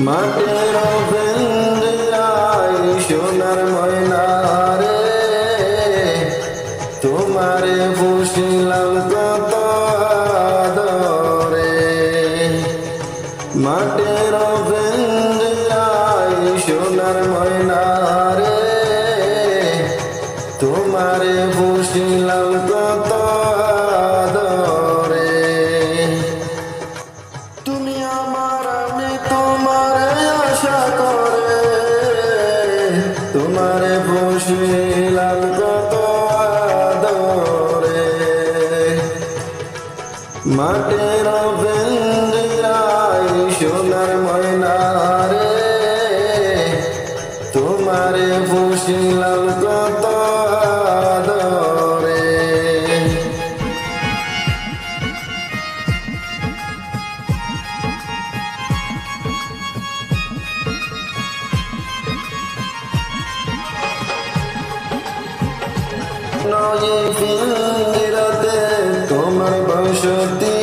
মাটির পিঞ্জিরায় সোনার ময়না রে, তোমারে পুষিলাম কত আদরে। মাটির পিঞ্জিরায় সোনার ময়না রে, তোমারে পুষিলাম কত আদরে। তুমি আমার আমি তোমারে আশা করে, তোমারে পুষিলাম কত আদরে। মাটির পিঞ্জিরায় সোনার ময়না রে, তোমারে পুষিলাম কত আদরে। নয় পিঞ্জিরাতে তোমার বসতি,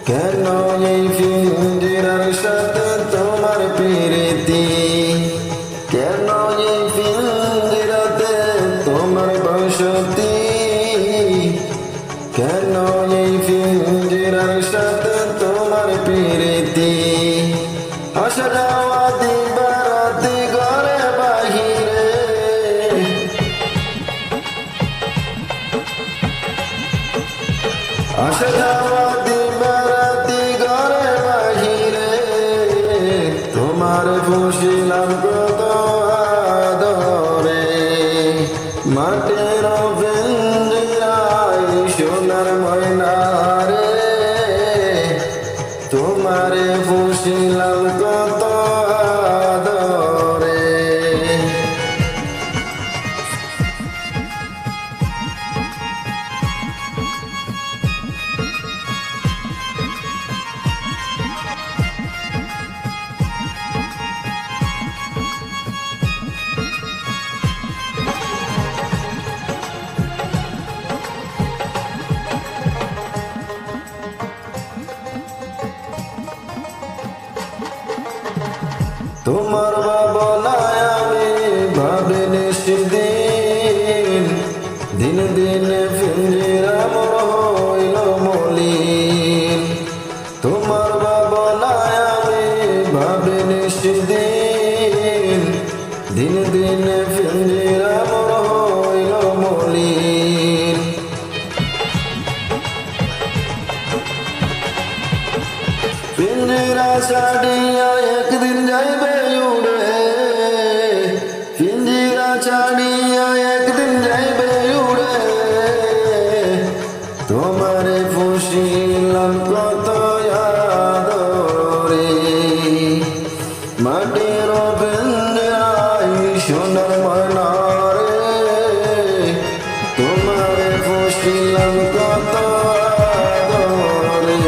কেন এই পিঞ্জিরার সাথে তোমার প্রীতি। কেন এই পিঞ্জিরাতে তোমার বসতি, কেন এই পিঞ্জিরার সাথে তোমার প্রীতি। আসা যাওয়া দিবারাতি ঘরে বাহিরে, আসা যাওয়া দিবারাতি ঘরে বাহিরে, তোমার পুষিলাম কত আদরে। মাটির পিঞ্জিরায় সোনার ময়না রে, তোমারে পুষিলাম কত আদরে। তোমার ভাবনায় আমি ভাবিনি সেদিন, দিন দিন পিঞ্জিরা মোর হইল মলিন। তোমার ভাবনায় আমি ভাবিনি সেদিন, দিন দিন পিঞ্জিরা মোর হইল মলিন। পিঞ্জিরা ছাড়িয়া একদিন যাইবে উড়ে, পিঞ্জিরা ছাড়িয়া একদিন যাইবে উড়ে। তোমারে পুষিলাম কত আদরে। মাটির পিঞ্জিরায় সোনার ময়না রে, তোমারে পুষিলাম কত আদরে।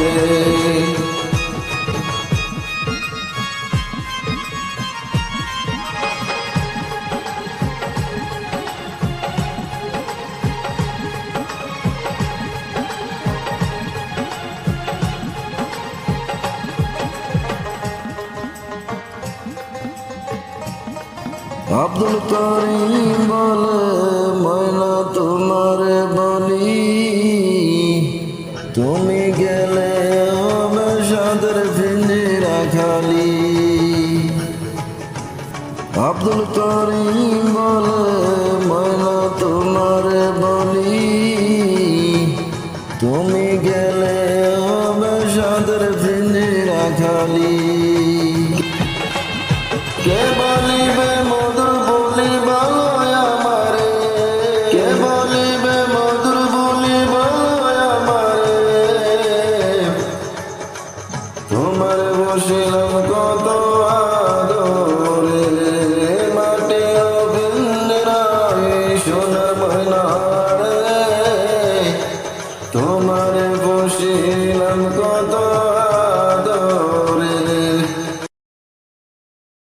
আব্দুল করিম বলে ময়না তোমারে বলি, তুমি গেলে হবে সাদের পিঞ্জিরা খালি। আব্দুল করিম বলে ময়না তোমারে বলি, তুমি গেলে হবে সাদের পিঞ্জিরা খালি। কে বলিবে